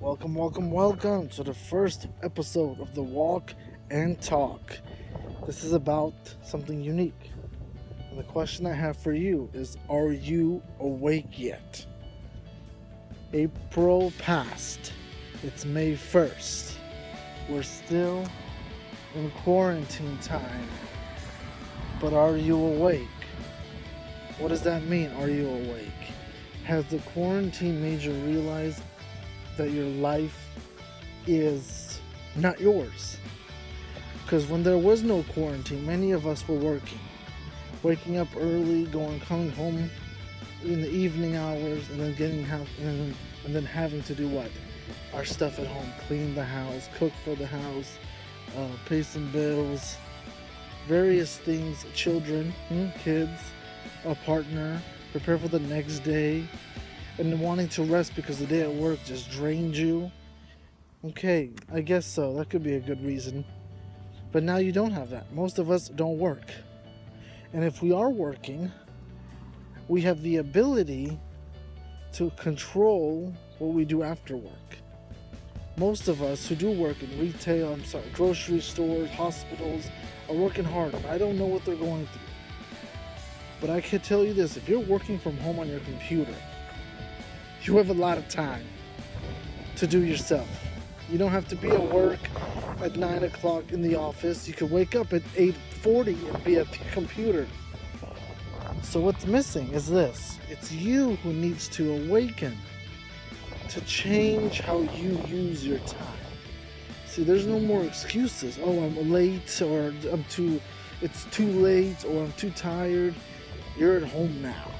Welcome to the first episode of the Walk and Talk. This is about something unique. And the question I have for you is, are you awake yet? April passed. It's May 1st. We're still in quarantine time. But are you awake? What does that mean, are you awake? Has the quarantine made you realize that your life is not yours? Because when there was no quarantine, many of us were working, waking up early, coming home in the evening hours, and then having to do what? Our stuff at home: clean the house, cook for the house, pay some bills, various things, children, kids, a partner, prepare for the next day, and wanting to rest because the day at work just drained you. Okay, I guess so. That could be a good reason. But now you don't have that. Most of us don't work. And if we are working, we have the ability to control what we do after work. Most of us who do work in retail, grocery stores, hospitals, are working hard. I don't know what they're going through. But I can tell you this: if you're working from home on your computer, you have a lot of time to do yourself. You don't have to be at work at 9 o'clock in the office. You could wake up at 8:40 and be at the computer. So what's missing is this: it's you who needs to awaken to change how you use your time. See, there's no more excuses. Oh, I'm late, or it's too late, or I'm too tired. You're at home now.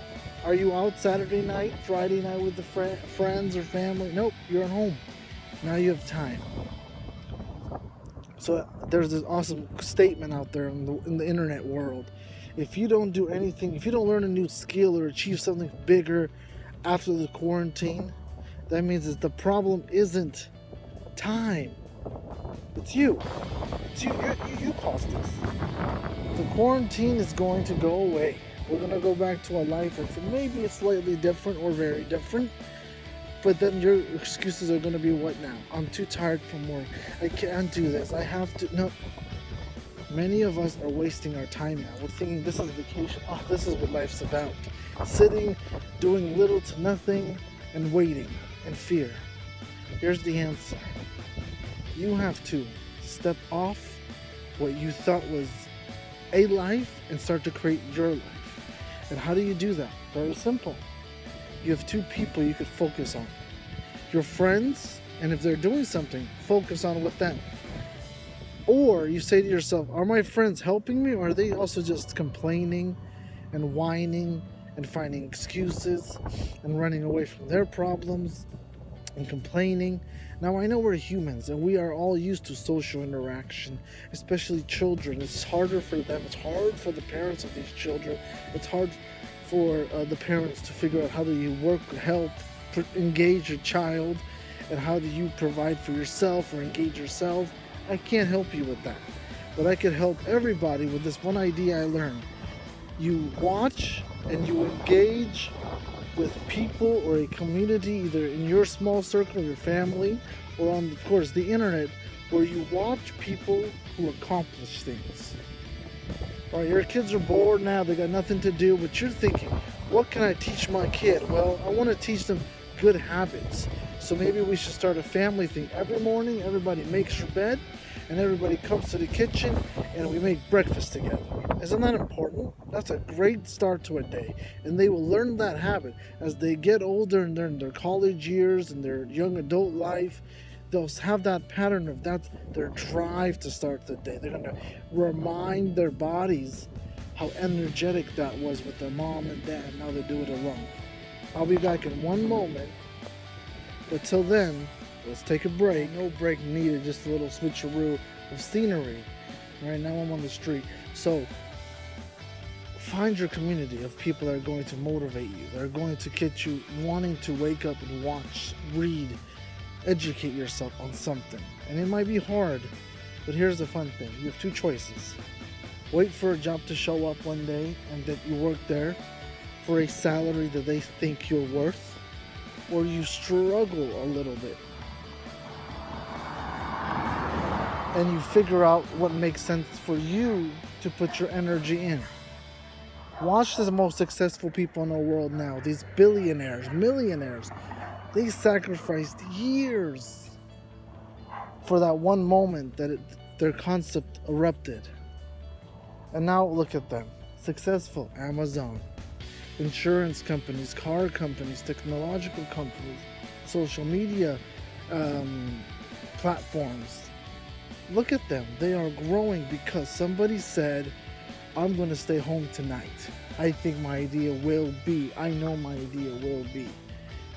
Are you out Saturday night, Friday night with the friends or family? Nope, you're at home. Now you have time. So there's this awesome statement out there in the internet world. If you don't do anything, if you don't learn a new skill or achieve something bigger after the quarantine, that means that the problem isn't time. It's you. It's you. You caused this. The quarantine is going to go away. We're going to go back to a life that's maybe slightly different or very different. But then your excuses are going to be, what now? I'm too tired from work. I can't do this. I have to. No. Many of us are wasting our time now. We're thinking this is vacation. Oh, this is what life's about. Sitting, doing little to nothing, and waiting in fear. Here's the answer. You have to step off what you thought was a life and start to create your life. And how do you do that? Very simple. You have two people you could focus on: your friends, and if they're doing something, focus on with them. Or you say to yourself, are my friends helping me, or are they also just complaining and whining and finding excuses and running away from their problems and complaining? Now, I know we're humans and we are all used to social interaction, especially children. It's harder for them. It's hard for the parents of these children. It's hard for the parents to figure out how do you work, help, engage your child, and how do you provide for yourself or engage yourself. I can't help you with that, but I could help everybody with this one idea I learned. You watch and you engage with people or a community, either in your small circle, your family, or on, of course, the internet, where you watch people who accomplish things. All right, your kids are bored now, they got nothing to do, but you're thinking, what can I teach my kid? Well, I want to teach them good habits. So maybe we should start a family thing. Every morning, everybody makes your bed, and everybody comes to the kitchen, and we make breakfast together. Isn't that important? That's a great start to a day. And they will learn that habit as they get older and they're in their college years and their young adult life. They'll have that pattern of their drive to start the day. They're going to remind their bodies how energetic that was with their mom and dad. Now they do it alone. I'll be back in one moment. But till then, let's take a break. No break needed, just a little switcheroo of scenery. Right now I'm on the street. So find your community of people that are going to motivate you, that are going to get you wanting to wake up and watch, read, educate yourself on something. And it might be hard, but here's the fun thing. You have two choices. Wait for a job to show up one day and that you work there for a salary that they think you're worth, or you struggle a little bit and you figure out what makes sense for you to put your energy in. Watch the most successful people in the world now, these billionaires, millionaires. They sacrificed years for that one moment that their concept erupted. And now look at them, successful. Amazon, insurance companies, car companies, technological companies, social media platforms. Look at them. They are growing because somebody said, I'm going to stay home tonight. I think my idea will be. I know my idea will be.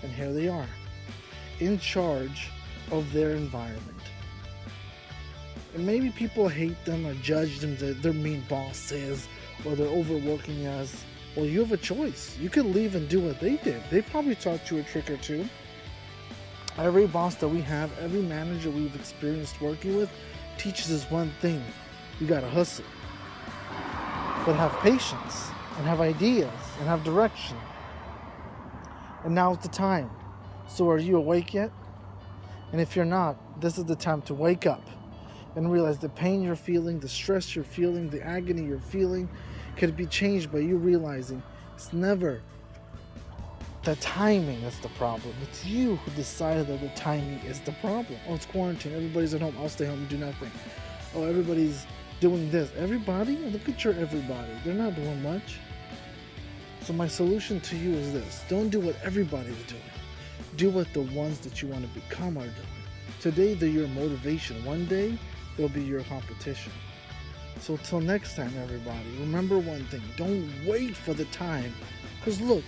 And here they are, in charge of their environment. And maybe people hate them or judge them that they're mean bosses or they're overworking us. Well, you have a choice. You could leave and do what they did. They probably taught you a trick or two. Every boss that we have, every manager we've experienced working with, teaches us one thing. You gotta hustle. But have patience and have ideas and have direction. And now's the time. So are you awake yet? And if you're not, this is the time to wake up and realize the pain you're feeling, the stress you're feeling, the agony you're feeling could be changed by you realizing it's never the timing that's the problem. It's you who decided that the timing is the problem. Oh, it's quarantine. Everybody's at home. I'll stay home and do nothing. Oh, everybody's doing this. Everybody? Look at your everybody. They're not doing much. So my solution to you is this. Don't do what everybody's doing. Do what the ones that you want to become are doing. Today, they're your motivation. One day, they'll be your competition. So till next time, everybody, remember one thing. Don't wait for the time. Because look,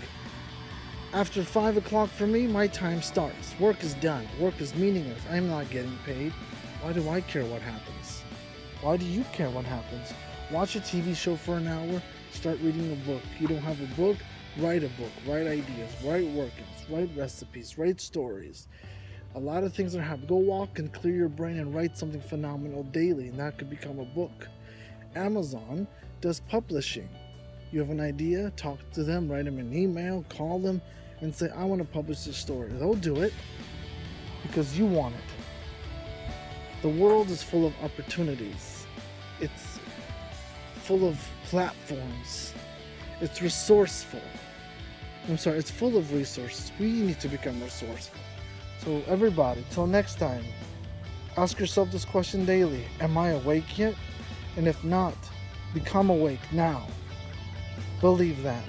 after 5 o'clock for me, my time starts. Work is done. Work is meaningless. I'm not getting paid. Why do I care what happens? Why do you care what happens? Watch a TV show for an hour. Start reading a book. You don't have a book? Write a book. Write ideas. Write workouts. Write recipes. Write stories. A lot of things are happening. Go walk and clear your brain and write something phenomenal daily, and that could become a book. Amazon does publishing. You have an idea, talk to them, write them an email, call them, and say, I want to publish this story. They'll do it because you want it. The world is full of opportunities. It's full of platforms. It's resourceful. It's full of resources. We need to become resourceful. So everybody, till next time, ask yourself this question daily. Am I awake yet? And if not, become awake now. Believe that.